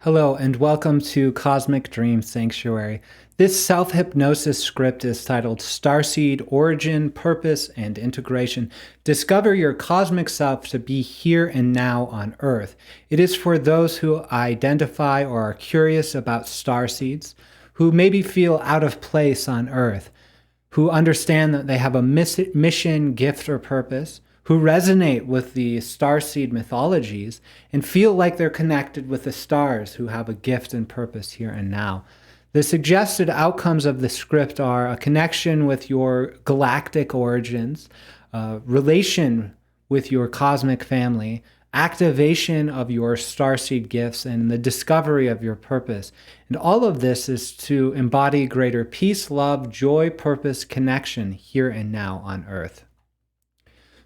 Hello, and welcome to Cosmic Dream Sanctuary. This self-hypnosis script is titled Starseed Origin, Purpose, and Integration. Discover your cosmic self to be here and now on Earth. It is for those who identify or are curious about starseeds, who maybe feel out of place on Earth, who understand that they have a mission, gift, or purpose, who resonate with the starseed mythologies and feel like they're connected with the stars, who have a gift and purpose here and now. The suggested outcomes of the script are a connection with your galactic origins, relation with your cosmic family, activation of your starseed gifts, and the discovery of your purpose. And all of this is to embody greater peace, love, joy, purpose, connection here and now on Earth.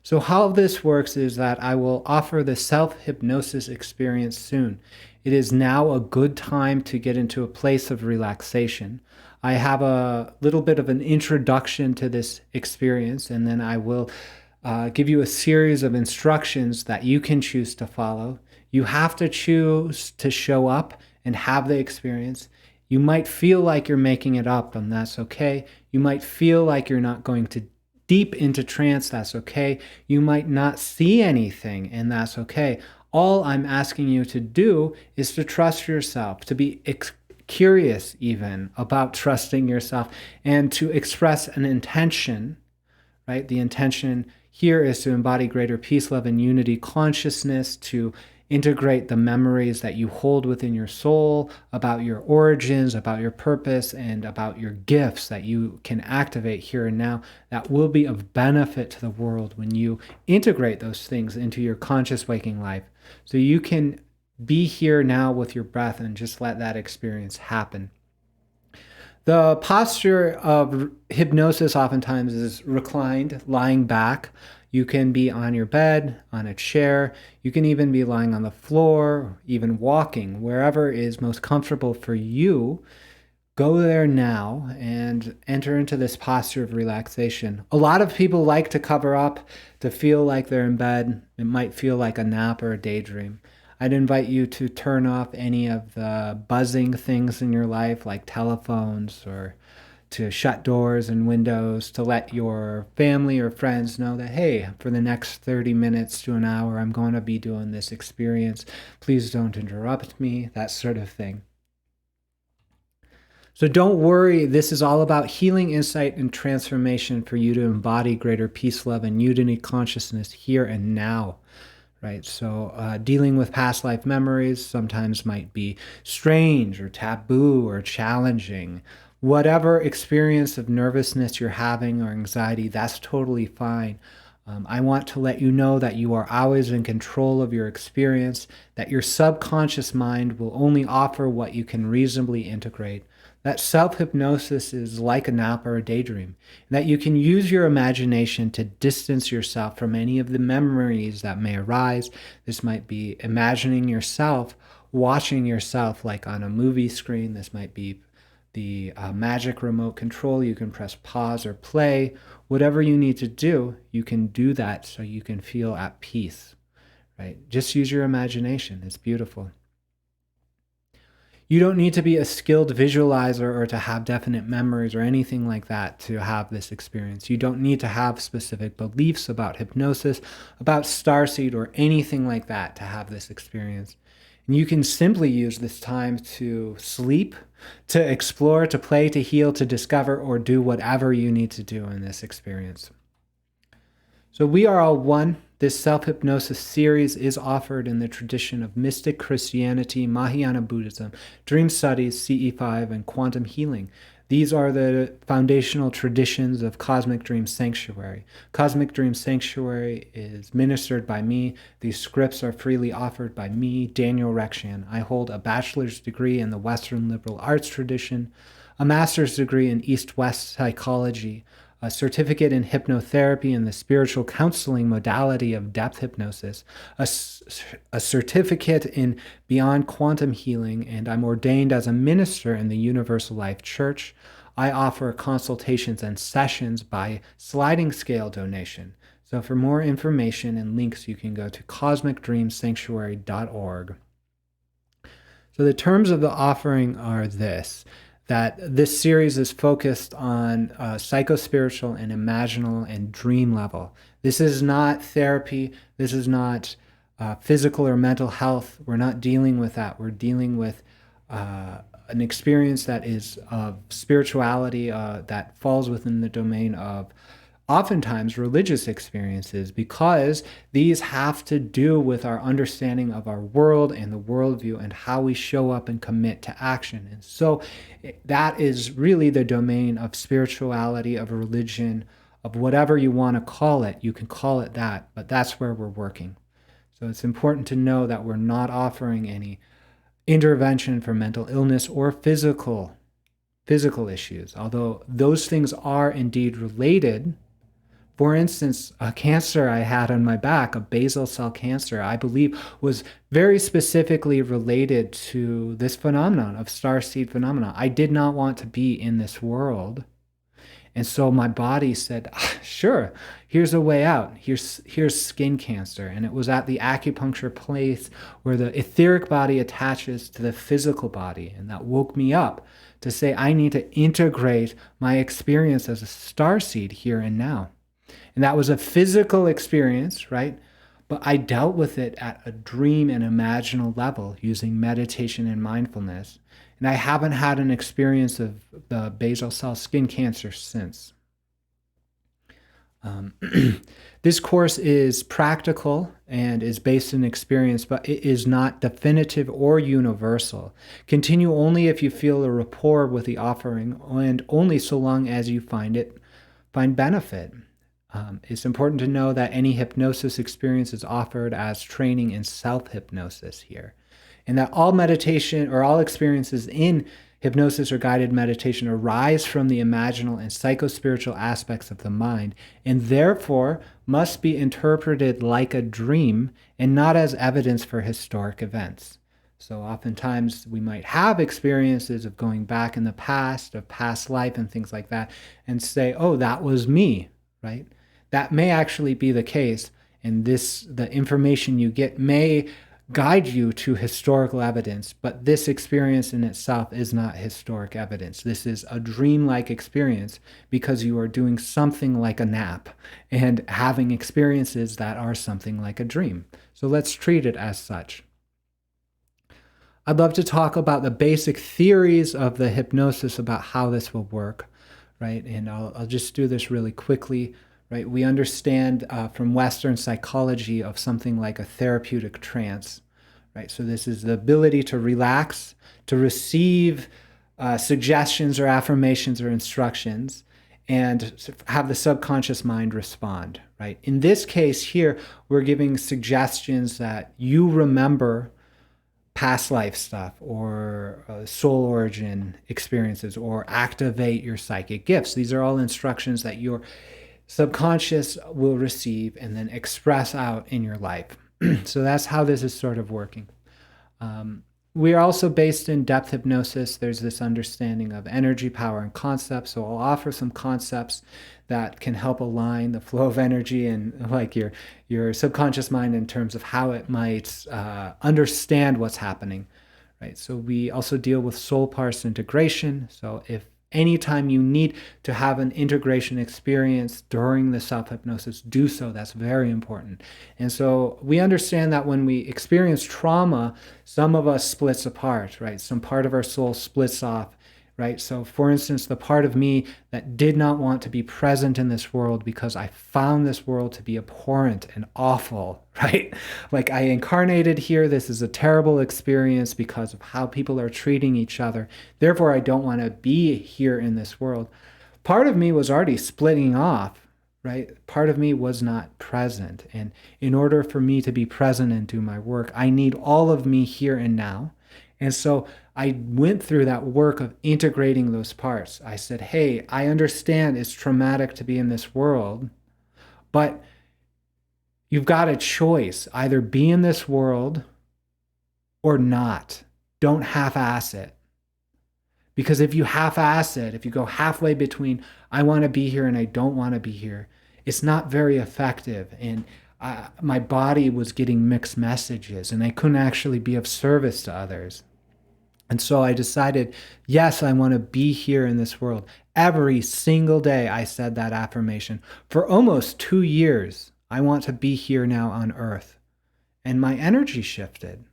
So how this works is that I will offer the self-hypnosis experience soon. It is now a good time to get into a place of relaxation. I have a little bit of an introduction to this experience, and then I will give you a series of instructions that you can choose to follow. You have to choose to show up and have the experience. You might feel like you're making it up, and that's okay. You might feel like you're not going to deep into trance, that's okay. You might not see anything, and that's okay. All I'm asking you to do is to trust yourself, to be curious even about trusting yourself, and to express an intention, right? The intention here is to embody greater peace, love, and unity consciousness, to integrate the memories that you hold within your soul about your origins, about your purpose, and about your gifts that you can activate here and now that will be of benefit to the world when you integrate those things into your conscious waking life. So you can be here now with your breath and just let that experience happen. The posture of hypnosis oftentimes is reclined, lying back. You can be on your bed, on a chair. You can even be lying on the floor, even walking, wherever is most comfortable for you. Go there now and enter into this posture of relaxation. A lot of people like to cover up, to feel like they're in bed. It might feel like a nap or a daydream. I'd invite you to turn off any of the buzzing things in your life, like telephones, or to shut doors and windows, to let your family or friends know that, hey, for the next 30 minutes to an hour, I'm going to be doing this experience. Please don't interrupt me, that sort of thing. So don't worry, this is all about healing, insight, and transformation for you to embody greater peace, love, and unity consciousness here and now. Right, so dealing with past life memories sometimes might be strange or taboo or challenging. Whatever experience of nervousness you're having or anxiety, that's totally fine. I want to let you know that you are always in control of your experience, that your subconscious mind will only offer what you can reasonably integrate, that self-hypnosis is like a nap or a daydream, and that you can use your imagination to distance yourself from any of the memories that may arise. This might be imagining yourself, watching yourself like on a movie screen. This might be the magic remote control. You can press pause or play. Whatever you need to do, you can do that so you can feel at peace, right? Just use your imagination. It's beautiful. You don't need to be a skilled visualizer or to have definite memories or anything like that to have this experience. You don't need to have specific beliefs about hypnosis, about Starseed, or anything like that to have this experience. And you can simply use this time to sleep, to explore, to play, to heal, to discover, or do whatever you need to do in this experience. So we are all one. This self-hypnosis series is offered in the tradition of mystic Christianity, Mahayana Buddhism, dream studies, CE5, and quantum healing. These are the foundational traditions of Cosmic Dream Sanctuary. Cosmic Dream Sanctuary is ministered by me. These scripts are freely offered by me, Daniel Rekshan. I hold a bachelor's degree in the Western liberal arts tradition, a master's degree in East-West psychology, a certificate in hypnotherapy in the spiritual counseling modality of depth hypnosis, a certificate in beyond quantum healing, and I'm ordained as a minister in the Universal Life Church. I offer consultations and sessions by sliding scale donation. So for more information and links, you can go to cosmicdreamsanctuary.org. So the terms of the offering are that this series is focused on psychospiritual and imaginal and dream level. This is not therapy. This is not physical or mental health. We're not dealing with that. We're dealing with an experience that is of spirituality that falls within the domain of oftentimes religious experiences, because these have to do with our understanding of our world and the worldview and how we show up and commit to action. And so that is really the domain of spirituality, of religion, of whatever you want to call it. You can call it that, but that's where we're working. So it's important to know that we're not offering any intervention for mental illness or physical issues, although those things are indeed related. For instance, a cancer I had on my back, a basal cell cancer, I believe was very specifically related to this phenomenon of starseed phenomena. I did not want to be in this world. And so my body said, sure, here's a way out. Here's skin cancer. And it was at the acupuncture place where the etheric body attaches to the physical body. And that woke me up to say, I need to integrate my experience as a starseed here and now. And that was a physical experience, right? But I dealt with it at a dream and imaginal level using meditation and mindfulness. And I haven't had an experience of the basal cell skin cancer since. This course is practical and is based in experience, but it is not definitive or universal. Continue only if you feel a rapport with the offering, and only so long as you find benefit. It's important to know that any hypnosis experience is offered as training in self-hypnosis here, and that all meditation or all experiences in hypnosis or guided meditation arise from the imaginal and psychospiritual aspects of the mind, and therefore must be interpreted like a dream and not as evidence for historic events. So oftentimes we might have experiences of going back in the past, of past life and things like that, and say, oh, that was me, right? That may actually be the case, and the information you get may guide you to historical evidence, but this experience in itself is not historic evidence. This is a dreamlike experience because you are doing something like a nap and having experiences that are something like a dream. So let's treat it as such. I'd love to talk about the basic theories of the hypnosis, about how this will work, right? And I'll just do this really quickly. Right, we understand from Western psychology of something like a therapeutic trance. Right, so this is the ability to relax, to receive suggestions or affirmations or instructions, and have the subconscious mind respond. Right, in this case here, we're giving suggestions that you remember past life stuff or soul origin experiences, or activate your psychic gifts. These are all instructions that you're subconscious will receive and then express out in your life. So that's how this is sort of working. We are also based in depth hypnosis. There's this understanding of energy, power, and concepts. So I'll offer some concepts that can help align the flow of energy and like your subconscious mind in terms of how it might understand what's happening. Right. So we also deal with soul parse integration. So if anytime you need to have an integration experience during the self-hypnosis, do so. That's very important. And so we understand that when we experience trauma, some of us splits apart, right? Some part of our soul splits off, right? So for instance, the part of me that did not want to be present in this world because I found this world to be abhorrent and awful, right? Like I incarnated here. This is a terrible experience because of how people are treating each other. Therefore, I don't want to be here in this world. Part of me was already splitting off, right? Part of me was not present. And in order for me to be present and do my work, I need all of me here and now. And so I went through that work of integrating those parts. I said, hey, I understand it's traumatic to be in this world, but you've got a choice. Either be in this world or not. Don't half-ass it. Because if you half-ass it, if you go halfway between, I want to be here and I don't want to be here, it's not very effective. And my body was getting mixed messages and I couldn't actually be of service to others. And so I decided, yes, I want to be here in this world. Every single day I said that affirmation. For almost 2 years, I want to be here now on earth. And my energy shifted.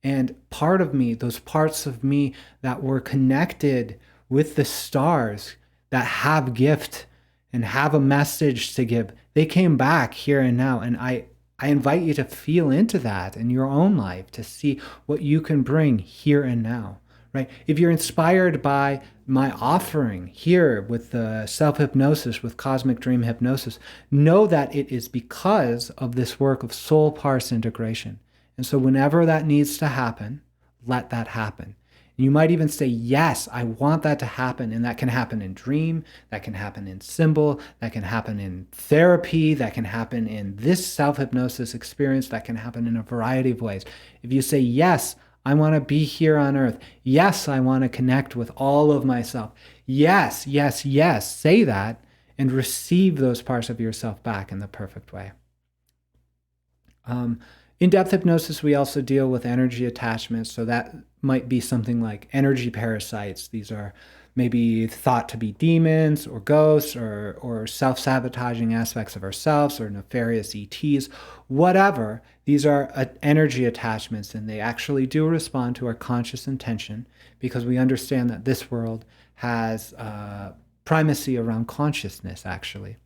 And part of me, those parts of me that were connected with the stars, that have gift and have a message to give, they came back here and now. And I invite you to feel into that in your own life, to see what you can bring here and now, right? If you're inspired by my offering here with the self-hypnosis, with cosmic dream hypnosis, know that it is because of this work of soul parse integration. And so whenever that needs to happen, let that happen. And you might even say, yes, I want that to happen. And that can happen in dream, that can happen in symbol, that can happen in therapy, that can happen in this self-hypnosis experience, that can happen in a variety of ways. If you say, yes, I want to be here on earth. Yes, I want to connect with all of myself. Yes, yes, yes, say that and receive those parts of yourself back in the perfect way. In-depth hypnosis, we also deal with energy attachments. So that might be something like energy parasites. These are maybe thought to be demons or ghosts or self-sabotaging aspects of ourselves or nefarious ETs, whatever. These are energy attachments, and they actually do respond to our conscious intention because we understand that this world has primacy around consciousness, actually.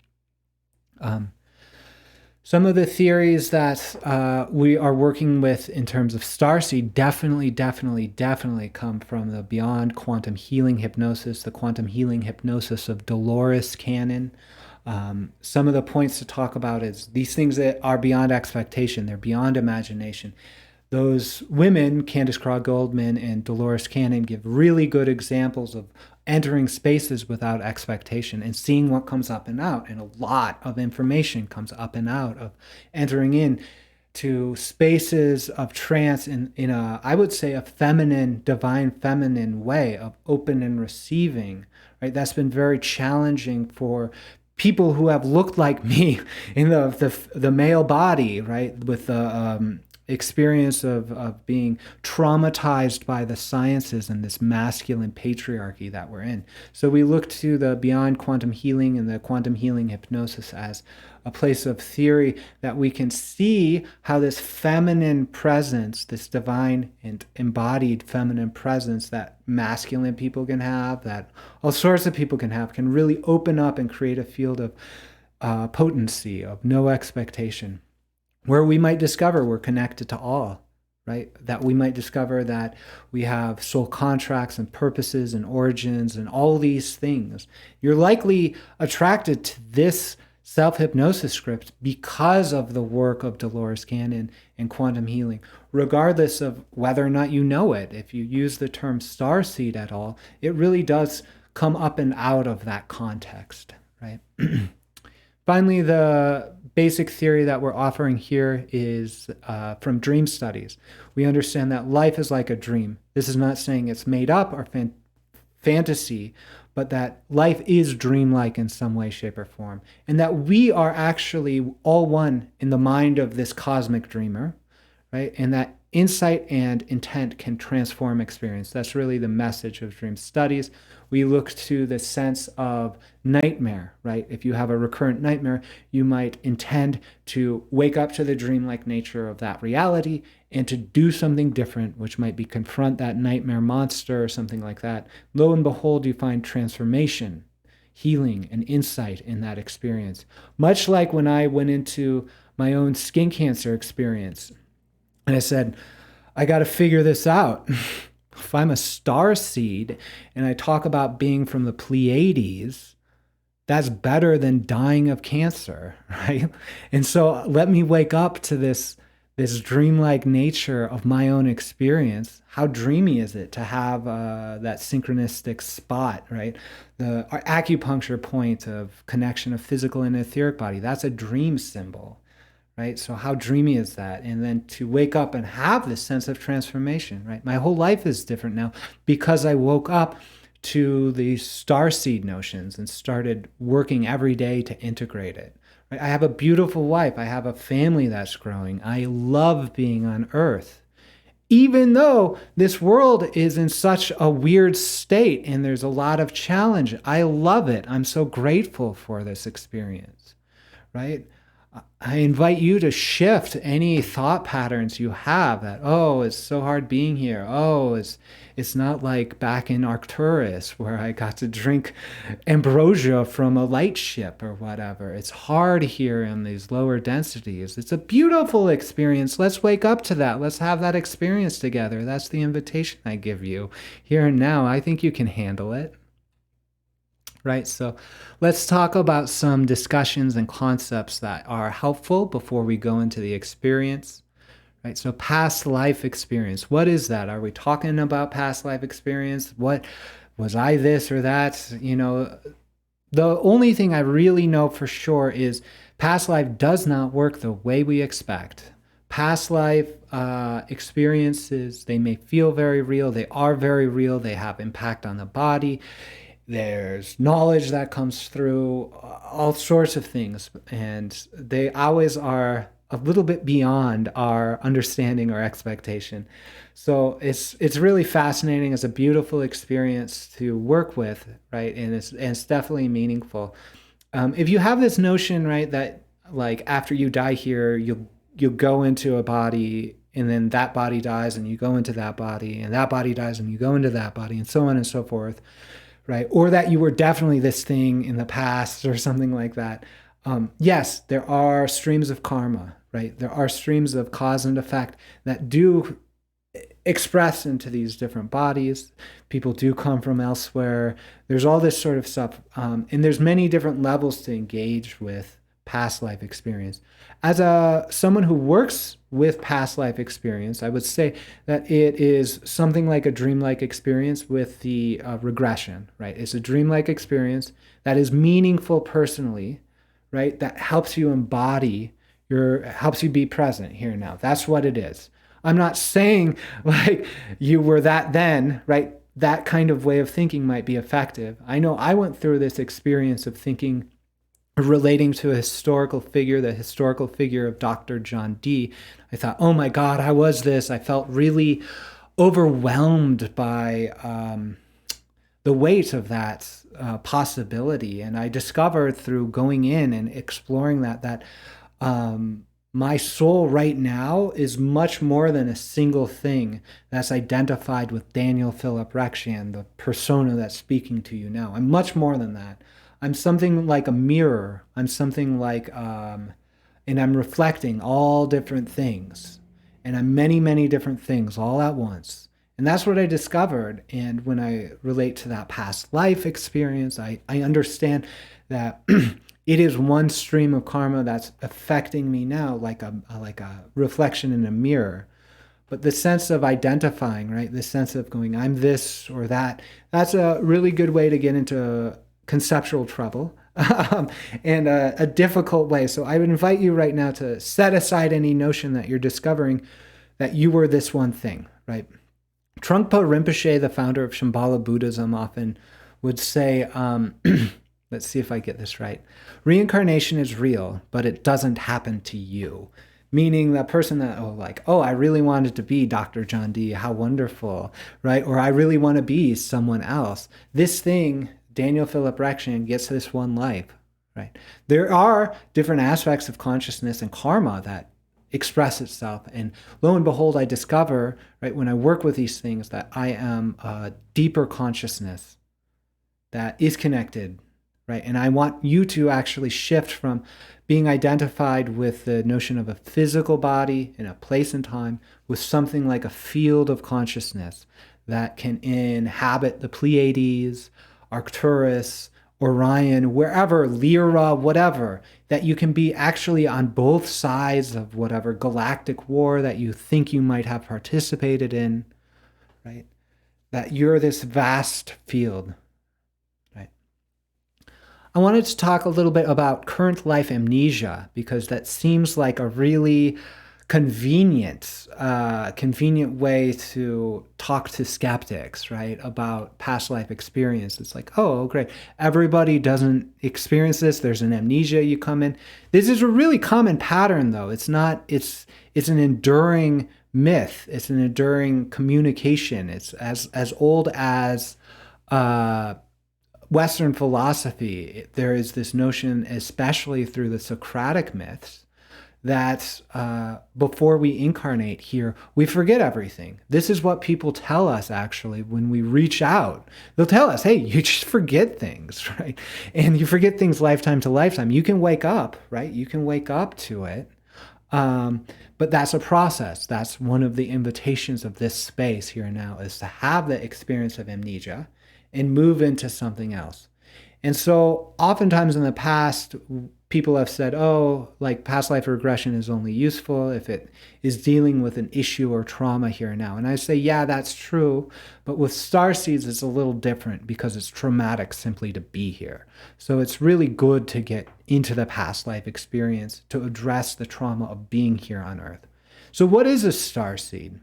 Some of the theories that we are working with in terms of Starseed definitely come from the Beyond Quantum Healing Hypnosis, the Quantum Healing Hypnosis of Dolores Cannon. Some of the points to talk about is these things that are beyond expectation, they're beyond imagination. Those women, Candace Craw Goldman and Dolores Cannon, give really good examples of entering spaces without expectation and seeing what comes up and out. And a lot of information comes up and out of entering in to spaces of trance in a, I would say, a feminine, divine feminine way of open and receiving, right? That's been very challenging for people who have looked like me in the male body, right? With the experience of being traumatized by the sciences and this masculine patriarchy that we're in. So we look to the Beyond Quantum Healing and the Quantum Healing Hypnosis as a place of theory that we can see how this feminine presence, this divine and embodied feminine presence that masculine people can have, that all sorts of people can have, can really open up and create a field of potency, of no expectation, where we might discover we're connected to all, right? That we might discover that we have soul contracts and purposes and origins and all these things. You're likely attracted to this self-hypnosis script because of the work of Dolores Cannon and quantum healing, regardless of whether or not you know it. If you use the term starseed at all, it really does come up and out of that context, right? Finally, the basic theory that we're offering here is from dream studies. We understand that life is like a dream. This is not saying it's made up or fantasy, but that life is dreamlike in some way, shape, or form. And that we are actually all one in the mind of this cosmic dreamer, right? And that insight and intent can transform experience. That's really the message of dream studies. We look to the sense of nightmare, right? If you have a recurrent nightmare, you might intend to wake up to the dreamlike nature of that reality and to do something different, which might be confront that nightmare monster or something like that. Lo and behold, you find transformation, healing, and insight in that experience. Much like when I went into my own skin cancer experience, and I said, I got to figure this out. If I'm a star seed and I talk about being from the Pleiades, that's better than dying of cancer, right? And so let me wake up to this dreamlike nature of my own experience. How dreamy is it to have that synchronistic spot, right? Our acupuncture point of connection of physical and etheric body, that's a dream symbol. Right? So how dreamy is that? And then to wake up and have this sense of transformation, right? My whole life is different now because I woke up to these starseed notions and started working every day to integrate it. Right? I have a beautiful wife. I have a family that's growing. I love being on Earth. even though this world is in such a weird state and there's a lot of challenge, I love it. I'm so grateful for this experience, right? I invite you to shift any thought patterns you have that, oh, it's so hard being here. Oh, it's not like back in Arcturus where I got to drink ambrosia from a light ship or whatever. It's hard here in these lower densities. It's a beautiful experience. Let's wake up to that. Let's have that experience together. That's the invitation I give you here and now. I think you can handle it. Right, so let's talk about some discussions and concepts that are helpful before we go into the experience. Right, so past life experience. What is that? Are we talking about past life experience? What was I this or that? You know, the only thing I really know for sure is past life does not work the way we expect. Past life experiences, they may feel very real. They are very real. They have impact on the body. There's knowledge that comes through, all sorts of things, and they always are a little bit beyond our understanding or expectation. So it's really fascinating. It's a beautiful experience to work with, right? And it's definitely meaningful. If you have this notion, right, that like after you die here, you'll go into a body, and then that body dies, and you go into that body, and that body dies, and you go into that body, and so on and so forth. Right? Or that you were definitely this thing in the past or something like that. Yes, there are streams of karma, right? There are streams of cause and effect that do express into these different bodies. People do come from elsewhere. There's all this sort of stuff. And there's many different levels to engage with past life experience. As someone who works with past life experience, I would say that it is something like a dreamlike experience with the regression, right? It's a dreamlike experience that is meaningful personally, right? That helps you embody helps you be present here and now. That's what it is. I'm not saying like you were that then, right? That kind of way of thinking might be effective. I know I went through this experience of thinking relating to a historical figure, the historical figure of Dr. John Dee. I thought, oh my God, I was this. I felt really overwhelmed by the weight of that possibility. And I discovered through going in and exploring that my soul right now is much more than a single thing that's identified with Daniel Philip Rekshan, the persona that's speaking to you now. I'm much more than that. I'm something like a mirror. I'm something like, and I'm reflecting all different things. And I'm many, many different things all at once. And that's what I discovered. And when I relate to that past life experience, I understand that it is one stream of karma that's affecting me now, like a reflection in a mirror. But the sense of identifying, right? The sense of going, I'm this or that, that's a really good way to get into conceptual trouble and a difficult way. So I would invite you right now to set aside any notion that you're discovering that you were this one thing, right? Trungpa Rinpoche, the founder of Shambhala Buddhism, often would say, let's see if I get this right, reincarnation is real, but it doesn't happen to you. Meaning the person that, I really wanted to be Dr. John Dee, how wonderful, right? Or I really want to be someone else. This thing, Daniel Philip Rekshan, gets this one life, right? There are different aspects of consciousness and karma that express itself. And lo and behold, I discover, right, when I work with these things, that I am a deeper consciousness that is connected, right? And I want you to actually shift from being identified with the notion of a physical body in a place and time with something like a field of consciousness that can inhabit the Pleiades, Arcturus, Orion, wherever, Lyra, whatever, that you can be actually on both sides of whatever galactic war that you think you might have participated in, right? That you're this vast field, right? I wanted to talk a little bit about current life amnesia, because that seems like a really convenient way to talk to skeptics, right, about past life experience. It's like, oh, great, everybody doesn't experience this. There's an amnesia. You come in. This is a really common pattern, though. It's not. It's an enduring myth. It's an enduring communication. It's as old as Western philosophy. There is this notion, especially through the Socratic myths, that before we incarnate here, we forget everything. This is what people tell us, actually, when we reach out. They'll tell us, hey, you just forget things, right? And you forget things lifetime to lifetime. You can wake up, right? You can wake up to it. But that's a process. That's one of the invitations of this space here now, is to have the experience of amnesia and move into something else. And so oftentimes in the past, people have said, oh, like past life regression is only useful if it is dealing with an issue or trauma here and now. And I say, yeah, that's true. But with starseeds, it's a little different because it's traumatic simply to be here. So it's really good to get into the past life experience to address the trauma of being here on Earth. So what is a starseed?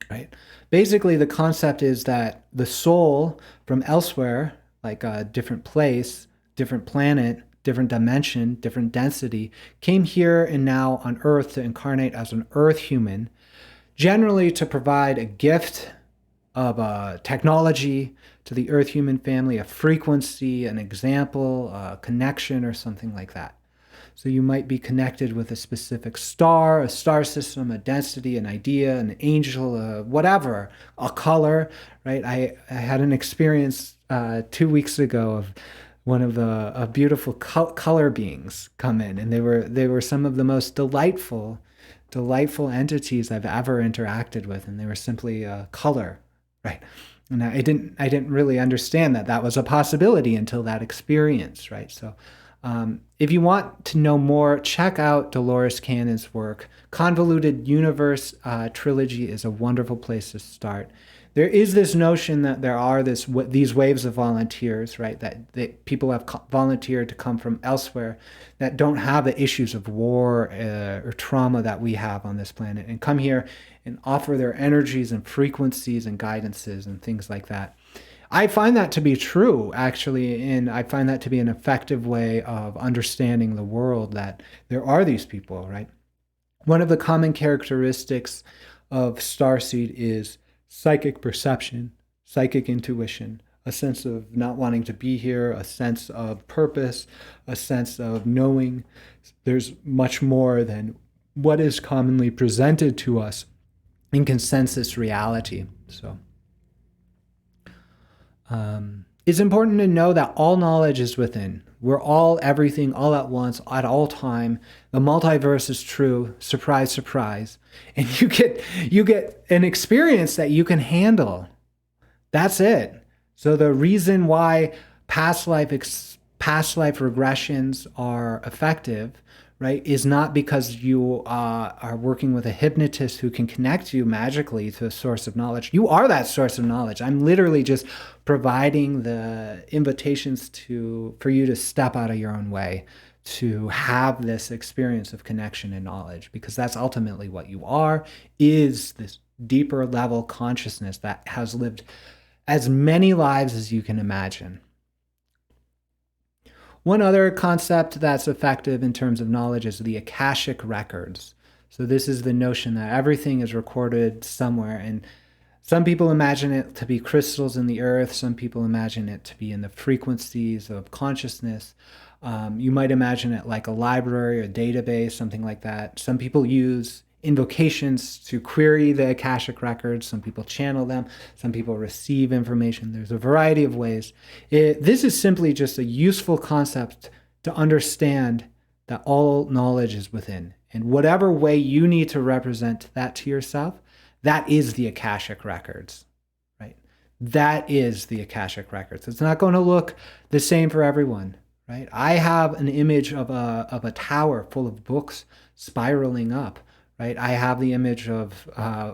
Right? Basically, the concept is that the soul from elsewhere, like a different place, different planet, different dimension, different density, came here and now on Earth to incarnate as an Earth human, generally to provide a gift of technology to the Earth human family, a frequency, an example, a connection, or something like that. So you might be connected with a specific star, a star system, a density, an idea, an angel, whatever, a color, right? I had an experience 2 weeks ago of one of the beautiful color beings come in, and they were some of the most delightful entities I've ever interacted with, and they were simply color, right? And I didn't really understand that was a possibility until that experience, right? So if you want to know more, check out Dolores Cannon's work. Convoluted Universe trilogy is a wonderful place to start. There is this notion that there are these waves of volunteers, right? That people have volunteered to come from elsewhere that don't have the issues of war or trauma that we have on this planet, and come here and offer their energies and frequencies and guidances and things like that. I find that to be true, actually, and I find that to be an effective way of understanding the world, that there are these people, right? One of the common characteristics of starseed is psychic perception, psychic intuition, a sense of not wanting to be here, a sense of purpose, a sense of knowing there's much more than what is commonly presented to us in consensus reality. So it's important to know that all knowledge is within. We're all everything, all at once, at all time. The multiverse is true. Surprise, surprise. And you get an experience that you can handle. That's it. So the reason why past life regressions are effective, right, is not because you are working with a hypnotist who can connect you magically to a source of knowledge. You are that source of knowledge. I'm literally just providing the invitations for you to step out of your own way, to have this experience of connection and knowledge, because that's ultimately what you are, is this deeper level consciousness that has lived as many lives as you can imagine. One other concept that's effective in terms of knowledge is the Akashic Records. So this is the notion that everything is recorded somewhere, and some people imagine it to be crystals in the earth. Some people imagine it to be in the frequencies of consciousness. You might imagine it like a library or database, something like that. Some people use invocations to query the Akashic Records. Some people channel them. Some people receive information. There's a variety of ways. This is simply just a useful concept to understand that all knowledge is within. And whatever way you need to represent that to yourself, that is the Akashic Records, right? That is the Akashic Records. It's not going to look the same for everyone, right? I have an image of a tower full of books spiraling up, right? I have the image of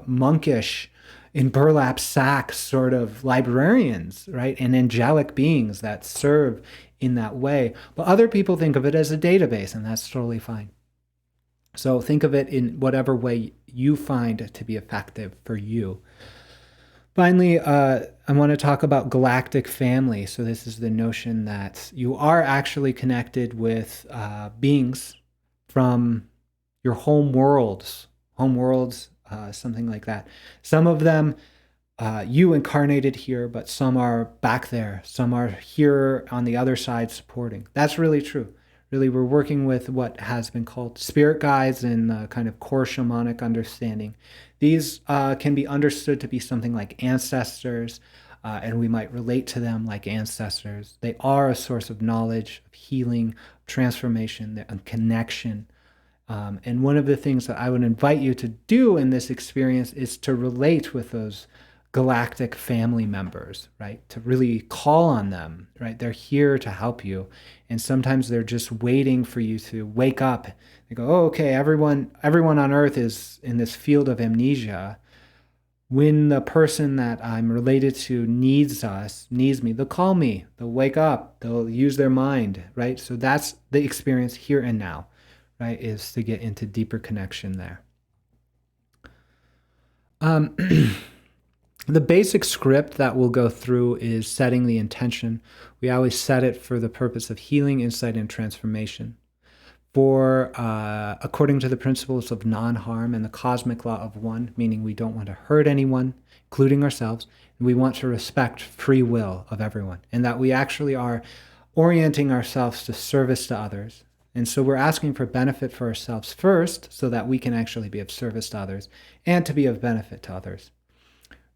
monkish, in burlap sacks sort of librarians, right? And angelic beings that serve in that way. But other people think of it as a database, and that's totally fine. So think of it in whatever way you find to be effective for you. Finally, I want to talk about galactic family. So this is the notion that you are actually connected with beings from your home worlds. Home worlds something like that. Some of them you incarnated here, but some are back there. Some are here on the other side supporting. That's really true. Really, we're working with what has been called spirit guides in kind of core shamanic understanding. These can be understood to be something like ancestors, and we might relate to them like ancestors. They are a source of knowledge, of healing, transformation, and connection. And one of the things that I would invite you to do in this experience is to relate with those galactic family members, right? To really call on them, right? They're here to help you. And sometimes they're just waiting for you to wake up. They go, oh, okay, everyone on Earth is in this field of amnesia. When the person that I'm related to needs me, they'll call me, they'll wake up, they'll use their mind, right? So that's the experience here and now, right? Is to get into deeper connection there. The basic script that we'll go through is setting the intention. We always set it for the purpose of healing, insight, and transformation. According to the principles of non-harm and the cosmic law of one, meaning we don't want to hurt anyone, including ourselves, and we want to respect free will of everyone, and that we actually are orienting ourselves to service to others. And so we're asking for benefit for ourselves first, so that we can actually be of service to others and to be of benefit to others.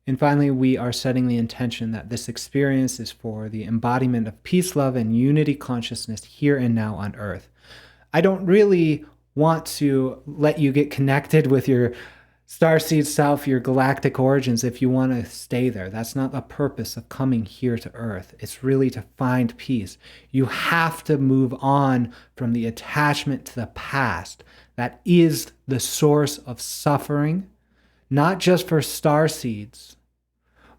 And finally, we are setting the intention that this experience is for the embodiment of peace, love, and unity consciousness here and now on Earth. I don't really want to let you get connected with your starseed self, your galactic origins, if you want to stay there. That's not the purpose of coming here to Earth. It's really to find peace. You have to move on from the attachment to the past. That is the source of suffering, not just for starseeds,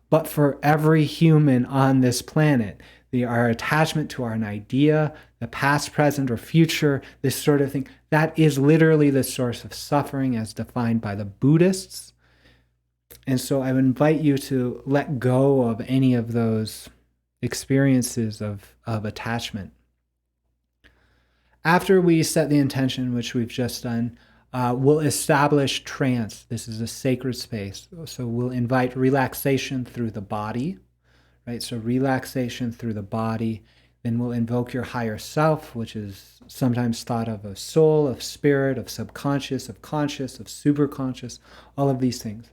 but for every human on this planet. Our attachment to an idea, the past, present, or future, this sort of thing, that is literally the source of suffering as defined by the Buddhists. And so I would invite you to let go of any of those experiences of attachment. After we set the intention, which we've just done, we'll establish trance. This is a sacred space. So we'll invite relaxation through the body, right? So relaxation through the body. Then we'll invoke your higher self, which is sometimes thought of as soul, of spirit, of subconscious, of conscious, of superconscious, all of these things.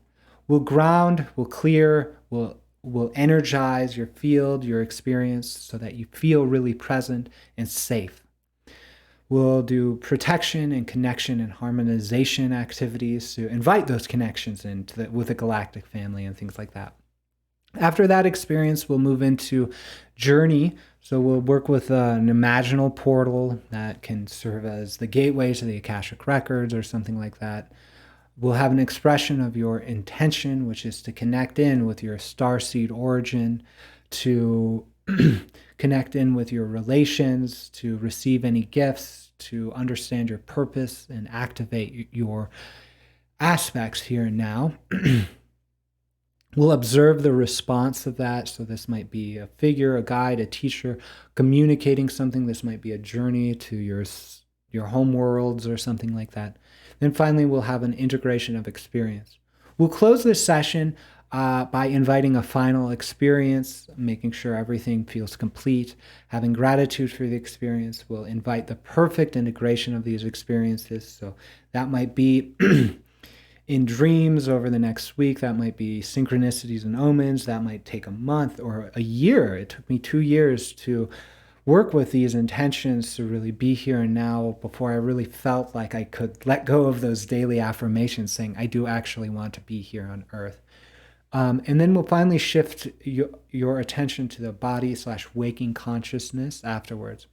We'll ground, we'll clear, we'll energize your field, your experience, so that you feel really present and safe. We'll do protection and connection and harmonization activities to invite those connections with the galactic family and things like that. After that experience, we'll move into journey. So we'll work with an imaginal portal that can serve as the gateway to the Akashic Records or something like that. We'll have an expression of your intention, which is to connect in with your starseed origin, to connect in with your relations, to receive any gifts, to understand your purpose and activate your aspects here and now. We'll observe the response of that. So this might be a figure, a guide, a teacher communicating something. This might be a journey to your home worlds or something like that. Then finally, we'll have an integration of experience. We'll close this session by inviting a final experience, making sure everything feels complete, having gratitude for the experience. We'll invite the perfect integration of these experiences. So that might be in dreams over the next week. That might be synchronicities and omens. That might take a month or a year. It took me 2 years to work with these intentions to really be here and now before I really felt like I could let go of those daily affirmations saying, I do actually want to be here on Earth. And then we'll finally shift your attention to the body/waking consciousness afterwards.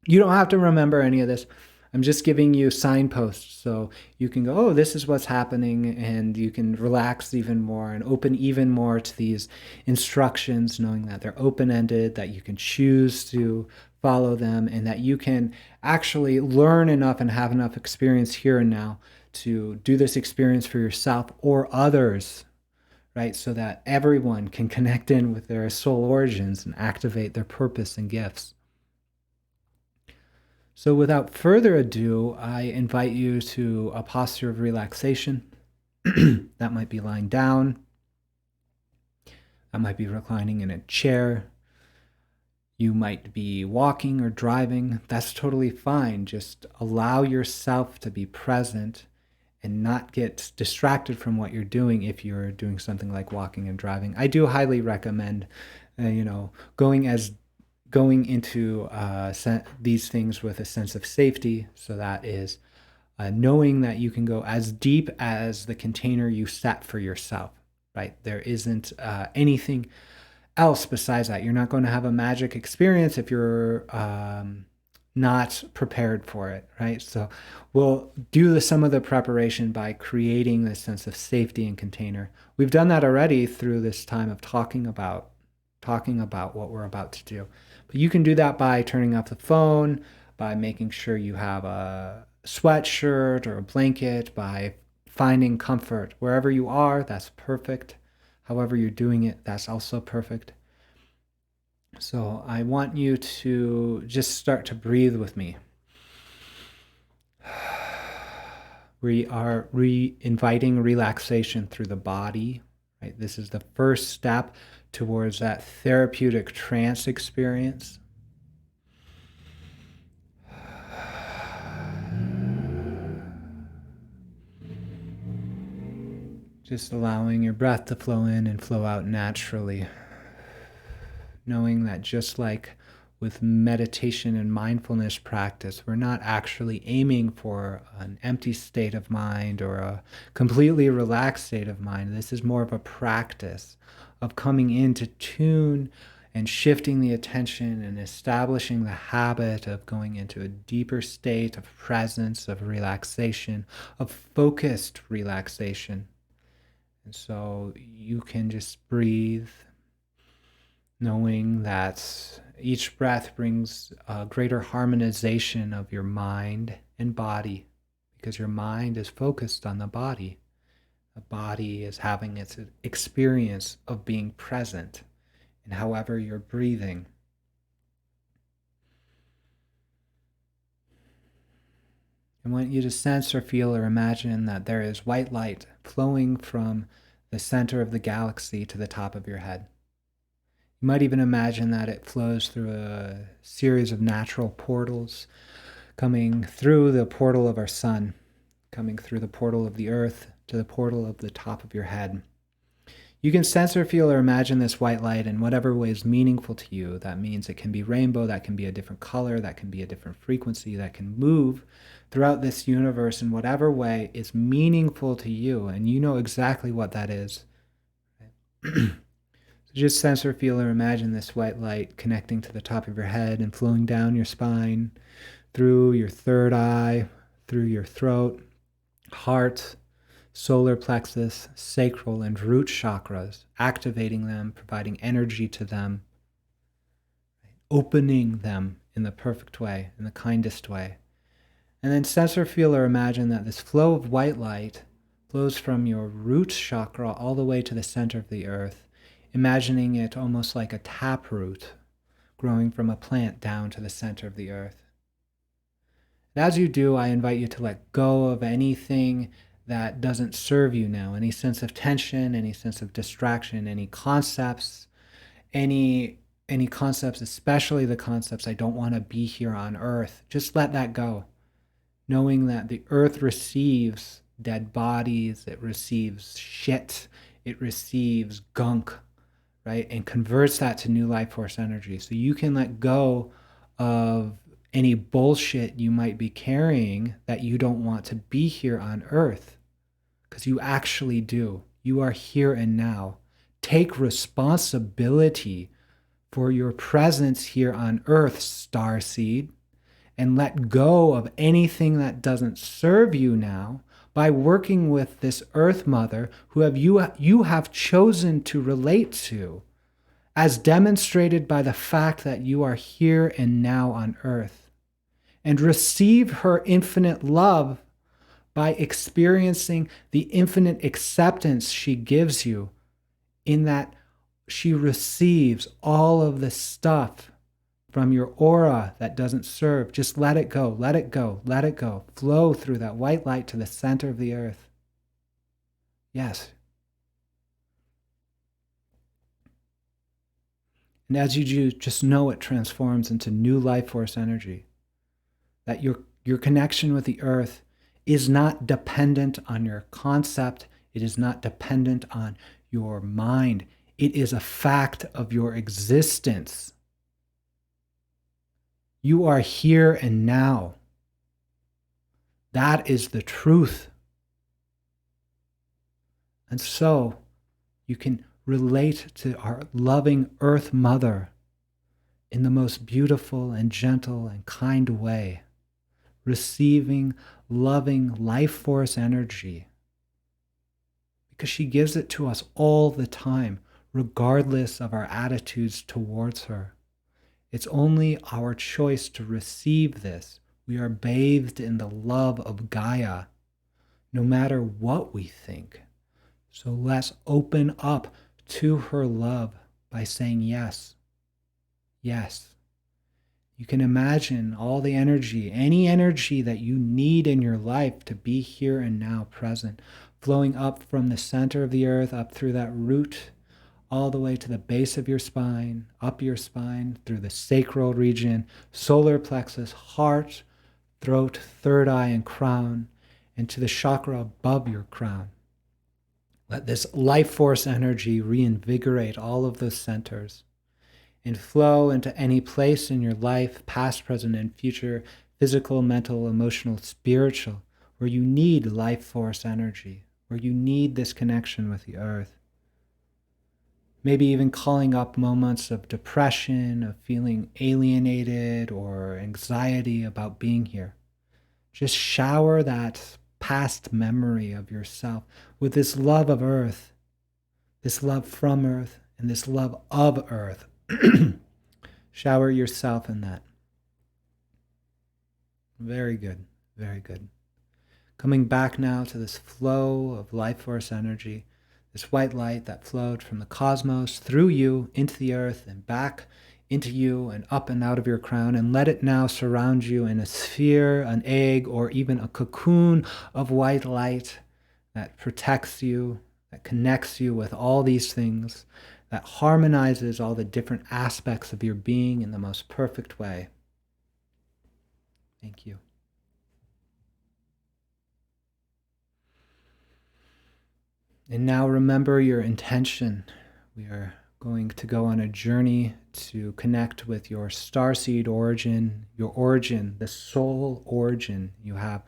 You don't have to remember any of this. I'm just giving you signposts so you can go, oh, this is what's happening, and you can relax even more and open even more to these instructions, knowing that they're open-ended, that you can choose to follow them, and that you can actually learn enough and have enough experience here and now to do this experience for yourself or others, right? So that everyone can connect in with their soul origins and activate their purpose and gifts. So without further ado, I invite you to a posture of relaxation. That might be lying down. That might be reclining in a chair. You might be walking or driving. That's totally fine. Just allow yourself to be present and not get distracted from what you're doing if you're doing something like walking and driving. I do highly recommend, going into these things with a sense of safety. So that is knowing that you can go as deep as the container you set for yourself, right? There isn't anything else besides that. You're not going to have a magic experience if you're not prepared for it, right? So we'll do some of the preparation by creating this sense of safety and container. We've done that already through this time of talking about what we're about to do. But you can do that by turning off the phone, by making sure you have a sweatshirt or a blanket, by finding comfort wherever you are. That's perfect. However you're doing it, that's also perfect. So I want you to just start to breathe with me. We are inviting relaxation through the body, right? This is the first step towards that therapeutic trance experience. Just allowing your breath to flow in and flow out naturally. Knowing that just like with meditation and mindfulness practice, we're not actually aiming for an empty state of mind or a completely relaxed state of mind. This is more of a practice of coming into tune and shifting the attention and establishing the habit of going into a deeper state of presence, of relaxation, of focused relaxation. And so you can just breathe, knowing that each breath brings a greater harmonization of your mind and body, because your mind is focused on the body. The body is having its experience of being present in however you're breathing. I want you to sense or feel or imagine that there is white light flowing from the center of the galaxy to the top of your head. You might even imagine that it flows through a series of natural portals, coming through the portal of our sun, coming through the portal of the earth to the portal of the top of your head. You can sense or feel or imagine this white light in whatever way is meaningful to you. That means it can be rainbow, that can be a different color, that can be a different frequency, that can move throughout this universe in whatever way is meaningful to you, and you know exactly what that is. So just sense or feel or imagine this white light connecting to the top of your head and flowing down your spine, through your third eye, through your throat, heart, solar plexus, sacral, and root chakras, activating them, providing energy to them, opening them in the perfect way, in the kindest way. And then sense or feel or imagine that this flow of white light flows from your root chakra all the way to the center of the earth, imagining it almost like a taproot growing from a plant down to the center of the earth. And as you do, I invite you to let go of anything that doesn't serve you now, any sense of tension, any sense of distraction, any concepts, especially the concepts, I don't want to be here on earth. Just let that go, knowing that the earth receives dead bodies, it receives shit, it receives gunk, right? And converts that to new life force energy. So you can let go of any bullshit you might be carrying that you don't want to be here on earth. Because you actually do. You are here and now. Take responsibility for your presence here on earth, Starseed, and let go of anything that doesn't serve you now by working with this Earth Mother who you have chosen to relate to, as demonstrated by the fact that you are here and now on earth. And receive her infinite love by experiencing the infinite acceptance she gives you, in that she receives all of the stuff from your aura that doesn't serve. Just let it go, let it go, let it go. Flow through that white light to the center of the earth. Yes. And as you do, just know it transforms into new life force energy. That your connection with the earth is not dependent on your concept. It is not dependent on your mind. It is a fact of your existence. You are here and now. That is the truth. And so you can relate to our loving Earth Mother in the most beautiful and gentle and kind way, receiving loving life force energy, because she gives it to us all the time, regardless of our attitudes towards her. It's only our choice to receive this. We are bathed in the love of Gaia, no matter what we think. So let's open up to her love by saying yes. Yes. You can imagine all the energy, any energy that you need in your life to be here and now present, flowing up from the center of the earth, up through that root, all the way to the base of your spine, up your spine, through the sacral region, solar plexus, heart, throat, third eye, and crown, and to the chakra above your crown. Let this life force energy reinvigorate all of those centers and flow into any place in your life, past, present, and future, physical, mental, emotional, spiritual, where you need life force energy, where you need this connection with the earth. Maybe even calling up moments of depression, of feeling alienated or anxiety about being here. Just shower that past memory of yourself with this love of earth, this love from earth, and this love of earth. Shower yourself in that. Very good, very good. Coming back now to this flow of life force energy, this white light that flowed from the cosmos through you into the earth and back into you and up and out of your crown, and let it now surround you in a sphere, an egg, or even a cocoon of white light that protects you, that connects you with all these things, that harmonizes all the different aspects of your being in the most perfect way. Thank you. And now remember your intention. We are going to go on a journey to connect with your starseed origin, the soul origin you have.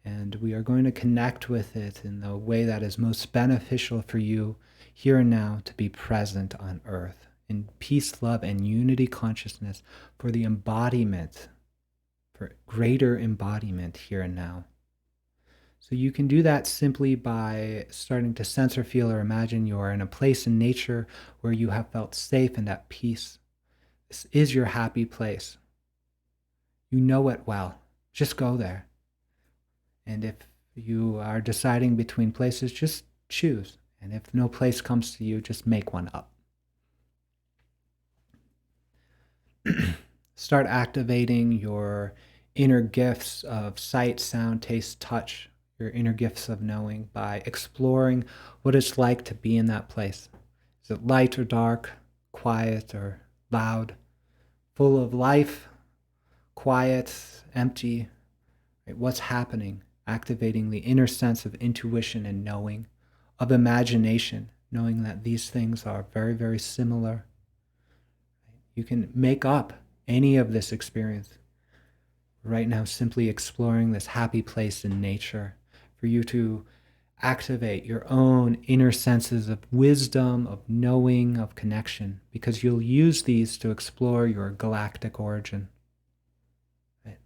And we are going to connect with it in the way that is most beneficial for you here and now to be present on earth in peace, love, and unity consciousness for the embodiment, for greater embodiment here and now. So you can do that simply by starting to sense or feel or imagine you are in a place in nature where you have felt safe and at peace. This is your happy place. You know it well. Just go there. And if you are deciding between places, just choose. And if no place comes to you, just make one up. Start activating your inner gifts of sight, sound, taste, touch, your inner gifts of knowing by exploring what it's like to be in that place. Is it light or dark, quiet or loud, full of life, quiet, empty? Right? What's happening? Activating the inner sense of intuition and knowing, of imagination, knowing that these things are very, very similar. You can make up any of this experience. Right now, simply exploring this happy place in nature for you to activate your own inner senses of wisdom, of knowing, of connection, because you'll use these to explore your galactic origin. Right?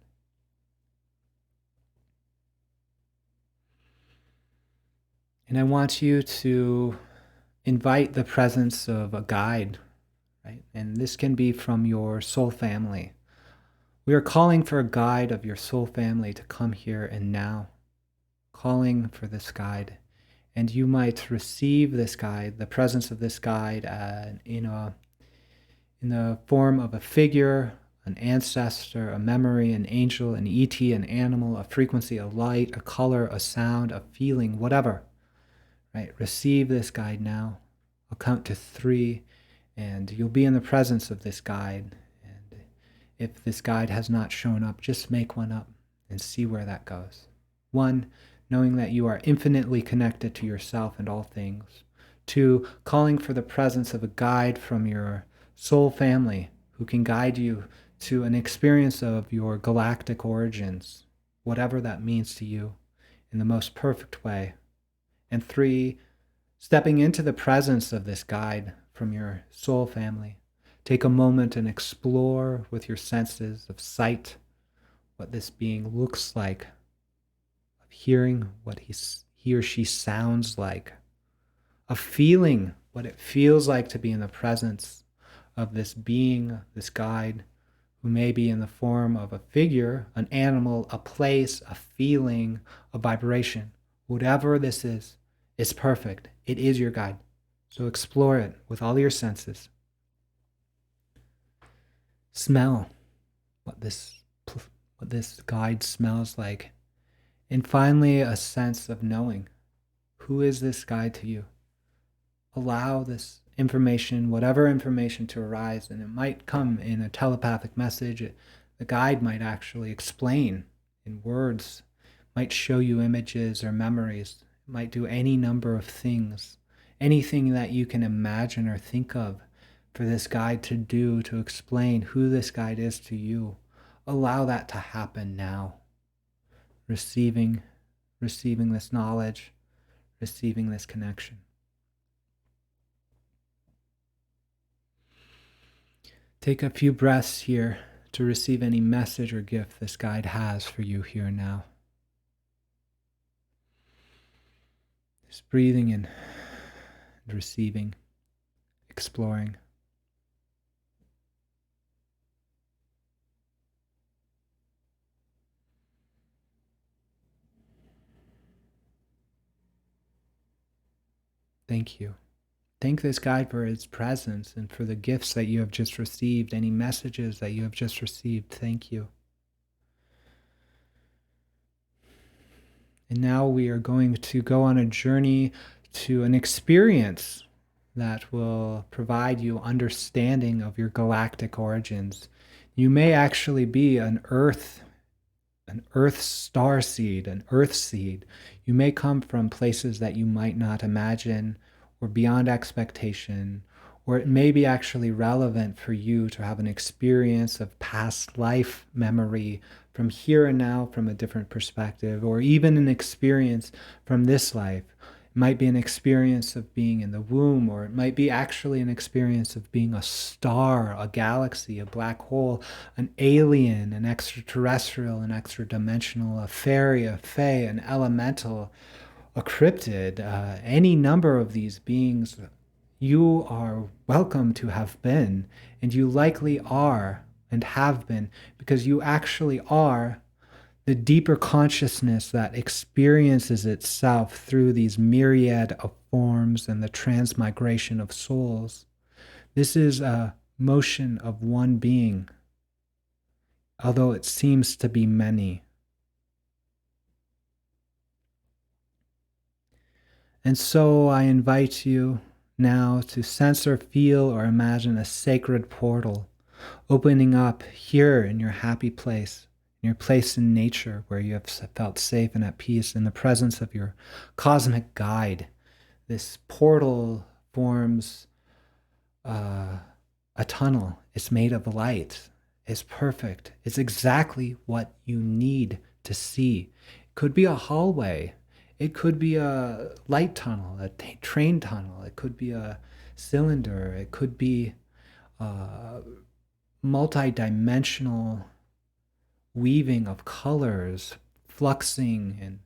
And I want you to invite the presence of a guide, right? And this can be from your soul family. We are calling for a guide of your soul family to come here and now, calling for this guide. And you might receive this guide, the presence of this guide in the form of a figure, an ancestor, a memory, an angel, an ET, an animal, a frequency, a light, a color, a sound, a feeling, whatever. right? Receive this guide now. I'll count to 3, and you'll be in the presence of this guide. And if this guide has not shown up, just make one up and see where that goes. 1, knowing that you are infinitely connected to yourself and all things. 2, calling for the presence of a guide from your soul family who can guide you to an experience of your galactic origins, whatever that means to you, in the most perfect way. And 3, stepping into the presence of this guide from your soul family. Take a moment and explore with your senses of sight what this being looks like, of hearing what he or she sounds like, of feeling what it feels like to be in the presence of this being, this guide, who may be in the form of a figure, an animal, a place, a feeling, a vibration. Whatever this is, it's perfect. It is your guide. So explore it with all your senses. Smell what this guide smells like. And finally, a sense of knowing. Who is this guide to you? Allow this information, whatever information, to arise, and it might come in a telepathic message. The guide might actually explain in words, might show you images or memories, it might do any number of things, anything that you can imagine or think of for this guide to do, to explain who this guide is to you. Allow that to happen now. Receiving this knowledge, receiving this connection. Take a few breaths here to receive any message or gift this guide has for you here and now. Just breathing in and receiving, exploring. Thank you. Thank this guide for its presence and for the gifts that you have just received, any messages that you have just received. Thank you. And now we are going to go on a journey to an experience that will provide you understanding of your galactic origins. You may actually be an Earth starseed, an Earth seed. You may come from places that you might not imagine or beyond expectation, or it may be actually relevant for you to have an experience of past life memory from here and now from a different perspective, or even an experience from this life. It might be an experience of being in the womb, or it might be actually an experience of being a star, a galaxy, a black hole, an alien, an extraterrestrial, an extra-dimensional, a fairy, a fae, an elemental, a cryptid, any number of these beings. You are welcome to have been, and you likely are and have been, because you actually are the deeper consciousness that experiences itself through these myriad of forms and the transmigration of souls. This is a motion of one being, although it seems to be many. And so I invite you now to sense or feel or imagine a sacred portal opening up here in your happy place, in your place in nature where you have felt safe and at peace in the presence of your cosmic guide. This portal forms a tunnel. It's made of light. It's perfect. It's exactly what you need to see. It could be a hallway. It could be a light tunnel, a train tunnel. It could be a cylinder. It could be a multi-dimensional weaving of colors, fluxing and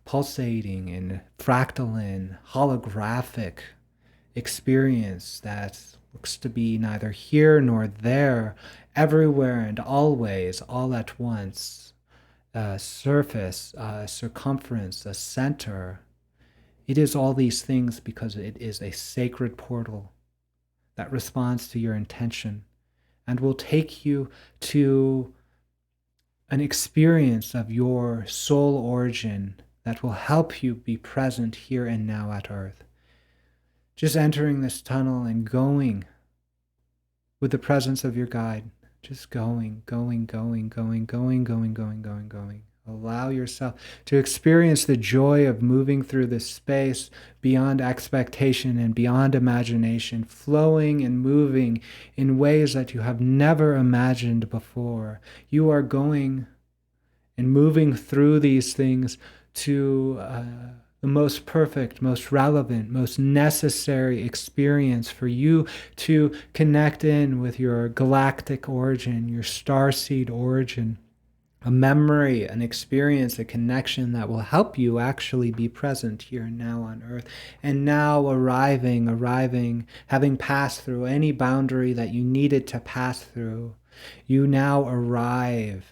pulsating and fractaline, holographic experience that looks to be neither here nor there, everywhere and always, all at once. A surface, a circumference, a center. It is all these things because it is a sacred portal that responds to your intention and will take you to an experience of your soul origin that will help you be present here and now at Earth. Just entering this tunnel and going with the presence of your guide. Just going. Allow yourself to experience the joy of moving through this space beyond expectation and beyond imagination, flowing and moving in ways that you have never imagined before. You are going and moving through these things to the most perfect, most relevant, most necessary experience for you to connect in with your galactic origin, your starseed origin. A memory, an experience, a connection that will help you actually be present here and now on Earth. And now arriving, having passed through any boundary that you needed to pass through, you now arrive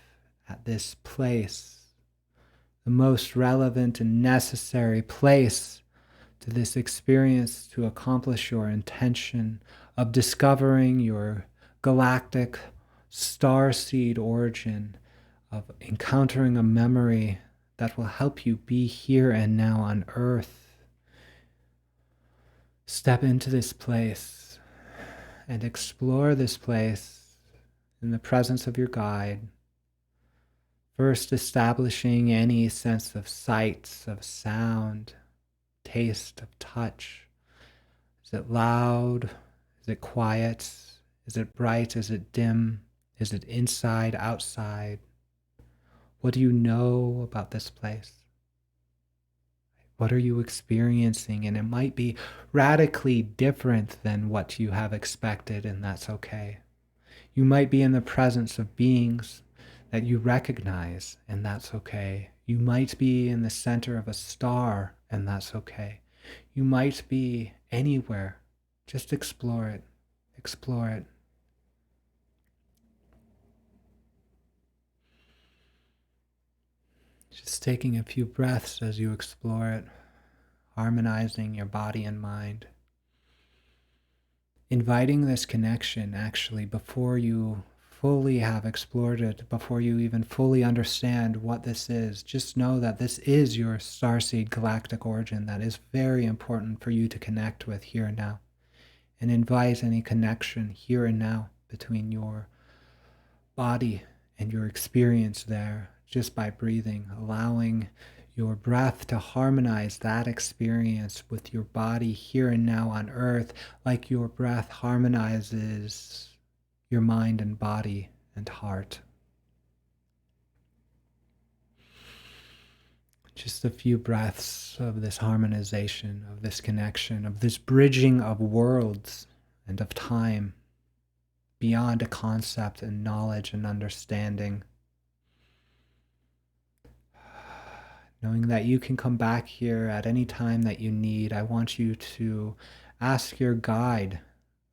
at this place, the most relevant and necessary place to this experience to accomplish your intention of discovering your galactic starseed origin, of encountering a memory that will help you be here and now on Earth. Step into this place and explore this place in the presence of your guide. First, establishing any sense of sight, of sound, taste, of touch. Is it loud? Is it quiet? Is it bright? Is it dim? Is it inside, outside? What do you know about this place? What are you experiencing? And it might be radically different than what you have expected, and that's okay. You might be in the presence of beings that you recognize, and that's okay. You might be in the center of a star, and that's okay. You might be anywhere. Just explore it. Explore it. Just taking a few breaths as you explore it, harmonizing your body and mind. Inviting this connection actually before you fully have explored it, before you even fully understand what this is. Just know that this is your starseed galactic origin that is very important for you to connect with here and now. And invite any connection here and now between your body and your experience there, just by breathing, allowing your breath to harmonize that experience with your body here and now on Earth, like your breath harmonizes your mind and body and heart. Just a few breaths of this harmonization, of this connection, of this bridging of worlds and of time beyond a concept and knowledge and understanding. Knowing that you can come back here at any time that you need, I want you to ask your guide,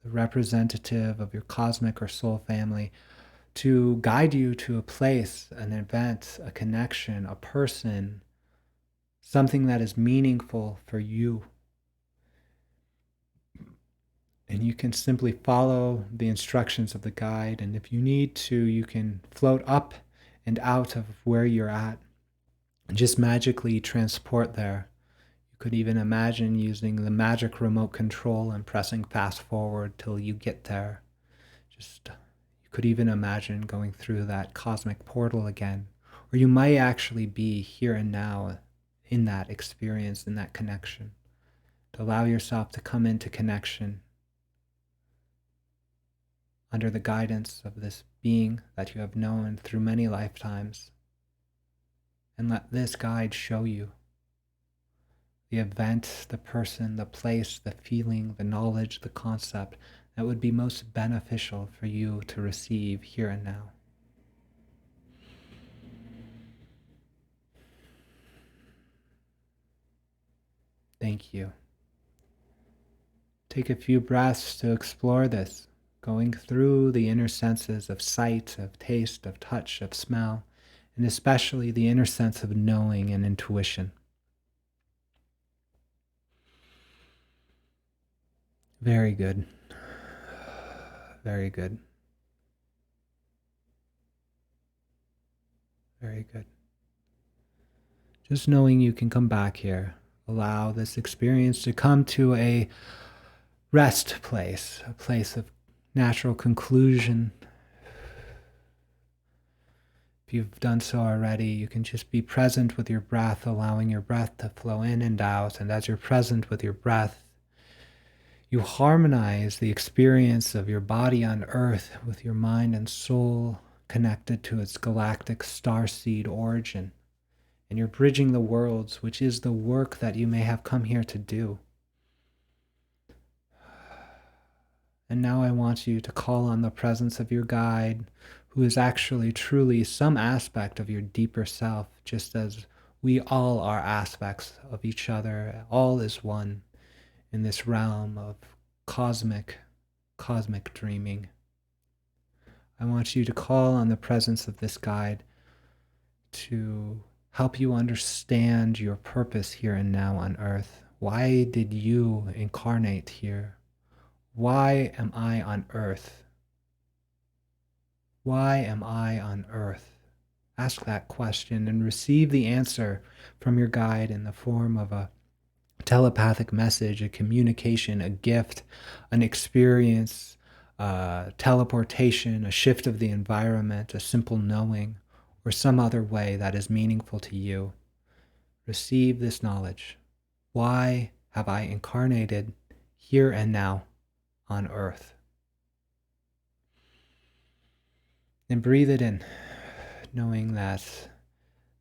the representative of your cosmic or soul family, to guide you to a place, an event, a connection, a person, something that is meaningful for you. And you can simply follow the instructions of the guide. And if you need to, you can float up and out of where you're at and just magically transport there. You could even imagine using the magic remote control and pressing fast forward till you get there. You could even imagine going through that cosmic portal again. Or you might actually be here and now in that experience, in that connection. To allow yourself to come into connection under the guidance of this being that you have known through many lifetimes. And let this guide show you the event, the person, the place, the feeling, the knowledge, the concept that would be most beneficial for you to receive here and now. Thank you. Take a few breaths to explore this, going through the inner senses of sight, of taste, of touch, of smell, and especially the inner sense of knowing and intuition. Very good. Very good. Very good. Just knowing you can come back here. Allow this experience to come to a rest place, a place of natural conclusion. If you've done so already, you can just be present with your breath, allowing your breath to flow in and out. And as you're present with your breath, you harmonize the experience of your body on earth with your mind and soul connected to its galactic starseed origin. And you're bridging the worlds, which is the work that you may have come here to do. And now I want you to call on the presence of your guide, who is actually truly some aspect of your deeper self, just as we all are aspects of each other. All is one in this realm of cosmic dreaming. I want you to call on the presence of this guide to help you understand your purpose here and now on earth. Why did you incarnate here? Why am I on earth? Why am I on earth? Ask that question and receive the answer from your guide in the form of a telepathic message, a communication, a gift, an experience, teleportation, a shift of the environment, a simple knowing, or some other way that is meaningful to you. Receive this knowledge. Why have I incarnated here and now on earth? And breathe it in, knowing that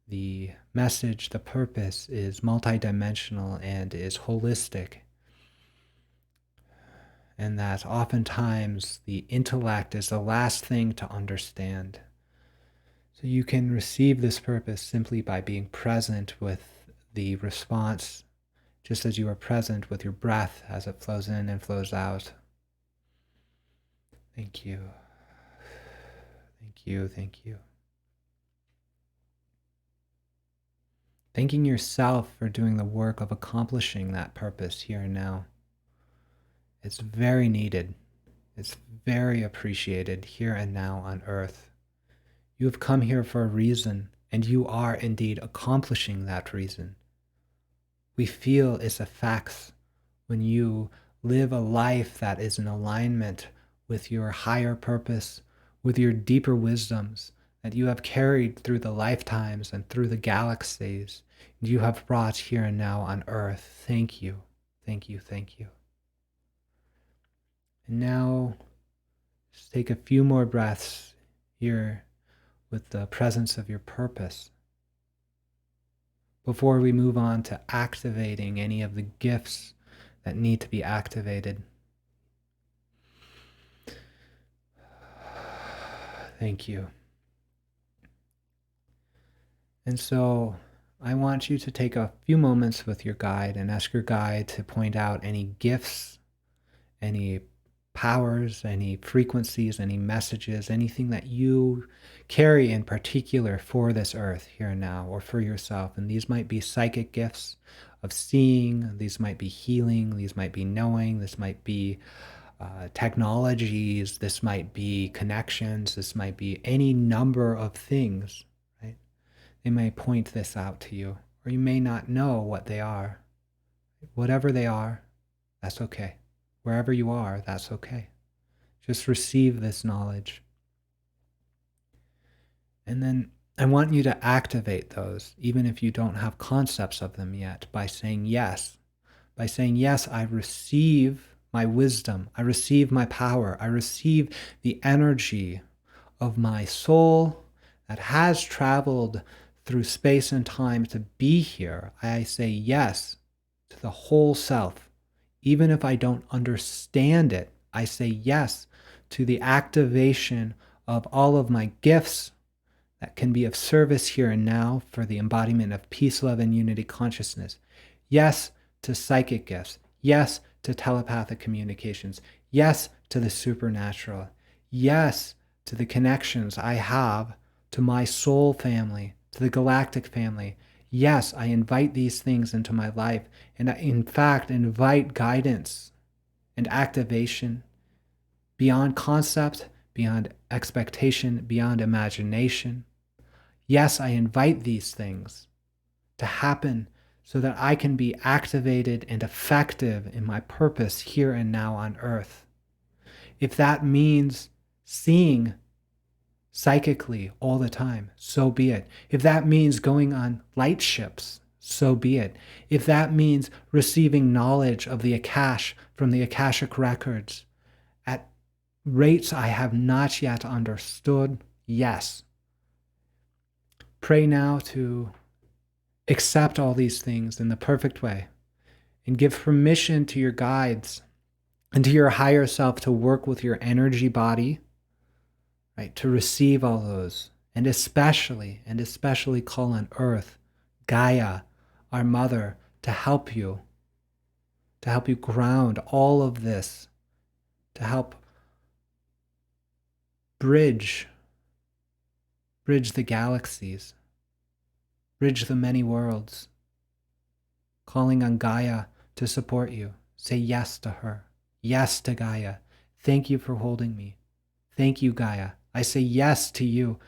the message, the purpose is multidimensional and is holistic. And that oftentimes the intellect is the last thing to understand. So you can receive this purpose simply by being present with the response, just as you are present with your breath as it flows in and flows out. Thank you. Thank you. Thank you. Thanking yourself for doing the work of accomplishing that purpose here and now. It's very needed. It's very appreciated here and now on earth. You have come here for a reason, and you are indeed accomplishing that reason. We feel its effects when you live a life that is in alignment with your higher purpose, with your deeper wisdoms that you have carried through the lifetimes and through the galaxies, and you have brought here and now on earth. Thank you, thank you, thank you. And now, just take a few more breaths here with the presence of your purpose before we move on to activating any of the gifts that need to be activated. Thank you. And so I want you to take a few moments with your guide and ask your guide to point out any gifts, any powers, any frequencies, any messages, anything that you carry in particular for this earth here and now, or for yourself. And these might be psychic gifts of seeing, these might be healing, these might be knowing, this might be technologies, this might be connections, this might be any number of things, right? They may point this out to you, or you may not know what they are. Whatever they are, that's okay. Wherever you are, that's okay. Just receive this knowledge. And then I want you to activate those, even if you don't have concepts of them yet, by saying yes. By saying, yes, I receive my wisdom. I receive my power. I receive the energy of my soul that has traveled through space and time to be here. I say yes to the whole self. Even if I don't understand it, I say yes to the activation of all of my gifts that can be of service here and now for the embodiment of peace, love, and unity consciousness. Yes to psychic gifts. Yes to telepathic communications. Yes to the supernatural. Yes to the connections I have to my soul family, to the galactic family. Yes, I invite these things into my life, and I, in fact, invite guidance and activation beyond concept, beyond expectation, beyond imagination. Yes, I invite these things to happen so that I can be activated and effective in my purpose here and now on earth. If that means seeing psychically all the time, so be it. If that means going on light ships, so be it. If that means receiving knowledge of the Akash from the Akashic Records at rates I have not yet understood, yes. Pray now to accept all these things in the perfect way and give permission to your guides and to your higher self to work with your energy body, right, to receive all those, and especially call on Earth, Gaia, our mother, to help you ground all of this, to help bridge the galaxies, bridge the many worlds, calling on Gaia to support you. Say yes to her, yes to Gaia. Thank you for holding me. Thank you, Gaia. I say yes to you.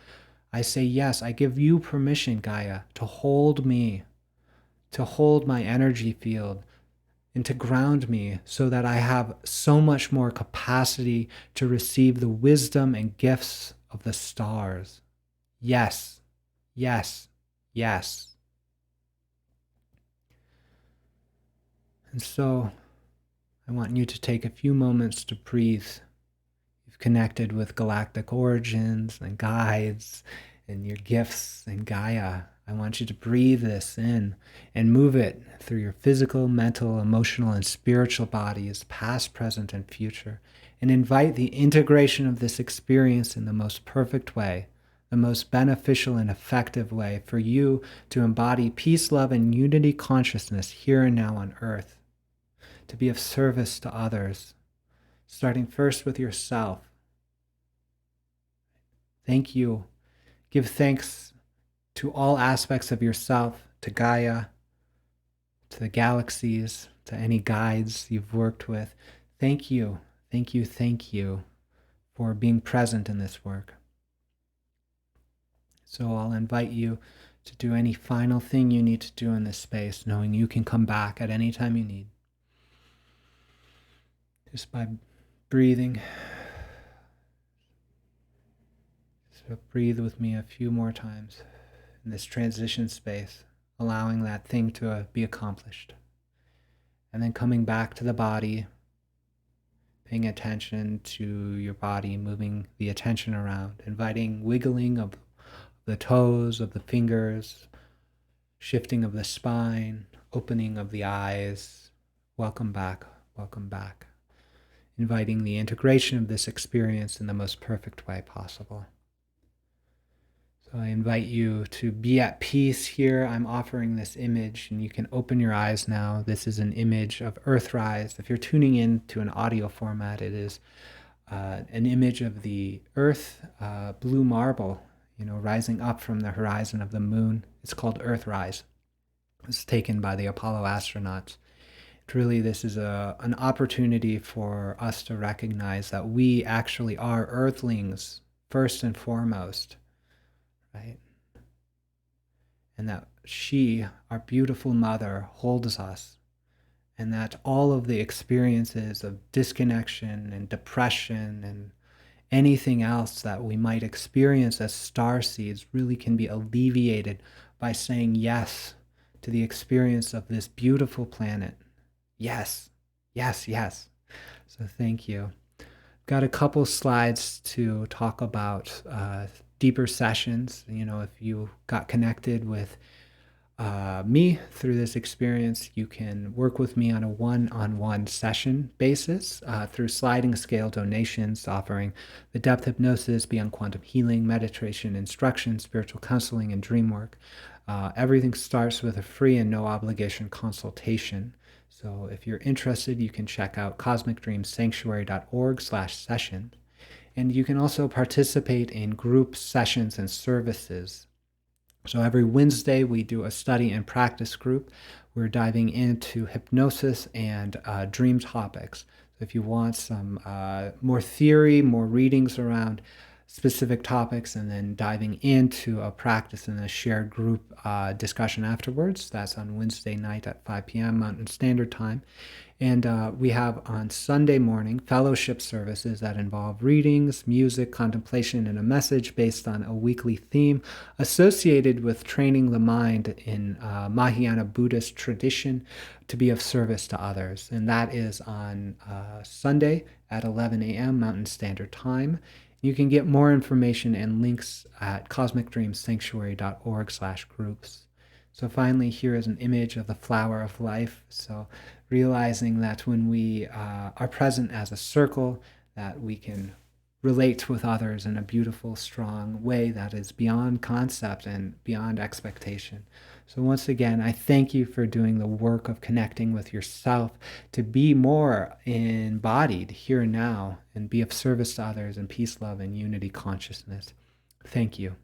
I say yes. I give you permission, Gaia, to hold me, to hold my energy field, and to ground me so that I have so much more capacity to receive the wisdom and gifts of the stars. Yes, yes, yes. And so I want you to take a few moments to breathe. You've connected with galactic origins and guides and your gifts and Gaia. I want you to breathe this in and move it through your physical, mental, emotional, and spiritual bodies, past, present, and future, and invite the integration of this experience in the most perfect way, the most beneficial and effective way for you to embody peace, love, and unity consciousness here and now on earth, to be of service to others, starting first with yourself. Thank you. Give thanks to all aspects of yourself, to Gaia, to the galaxies, to any guides you've worked with. Thank you, thank you, thank you for being present in this work. So I'll invite you to do any final thing you need to do in this space, knowing you can come back at any time you need. Just by breathing. So breathe with me a few more times in this transition space, allowing that thing to be accomplished. And then coming back to the body, paying attention to your body, moving the attention around, inviting wiggling of the toes, of the fingers, shifting of the spine, opening of the eyes. Welcome back, welcome back. Inviting the integration of this experience in the most perfect way possible. So I invite you to be at peace here. I'm offering this image, and you can open your eyes now. This is an image of Earthrise. If you're tuning in to an audio format, it is an image of the Earth, blue marble, rising up from the horizon of the moon. It's called Earthrise. It's taken by the Apollo astronauts. Truly, this is an opportunity for us to recognize that we actually are Earthlings, first and foremost, right? And that she, our beautiful mother, holds us. And that all of the experiences of disconnection and depression and anything else that we might experience as starseeds really can be alleviated by saying yes to the experience of this beautiful planet. Yes, yes, yes. So thank you. Got a couple slides to talk about deeper sessions. If you got connected with me through this experience, you can work with me on a one-on-one session basis through sliding scale donations, offering the depth hypnosis, beyond quantum healing, meditation, instruction, spiritual counseling, and dream work. Everything starts with a free and no obligation consultation. So if you're interested, you can check out cosmicdreamsanctuary.org/session. And you can also participate in group sessions and services. So every Wednesday, we do a study and practice group. We're diving into hypnosis and dream topics. So if you want some more theory, more readings around specific topics and then diving into a practice in a shared group discussion afterwards. That's on Wednesday night at 5 p.m. Mountain Standard Time. And we have on Sunday morning fellowship services that involve readings, music, contemplation, and a message based on a weekly theme associated with training the mind in Mahayana Buddhist tradition to be of service to others. And that is on Sunday at 11 a.m. Mountain Standard Time. You can get more information and links at cosmicdreamsanctuary.org/groups. So finally, here is an image of the flower of life. So realizing that when we are present as a circle, that we can relate with others in a beautiful, strong way that is beyond concept and beyond expectation. So once again, I thank you for doing the work of connecting with yourself to be more embodied here and now and be of service to others in peace, love, and unity consciousness. Thank you.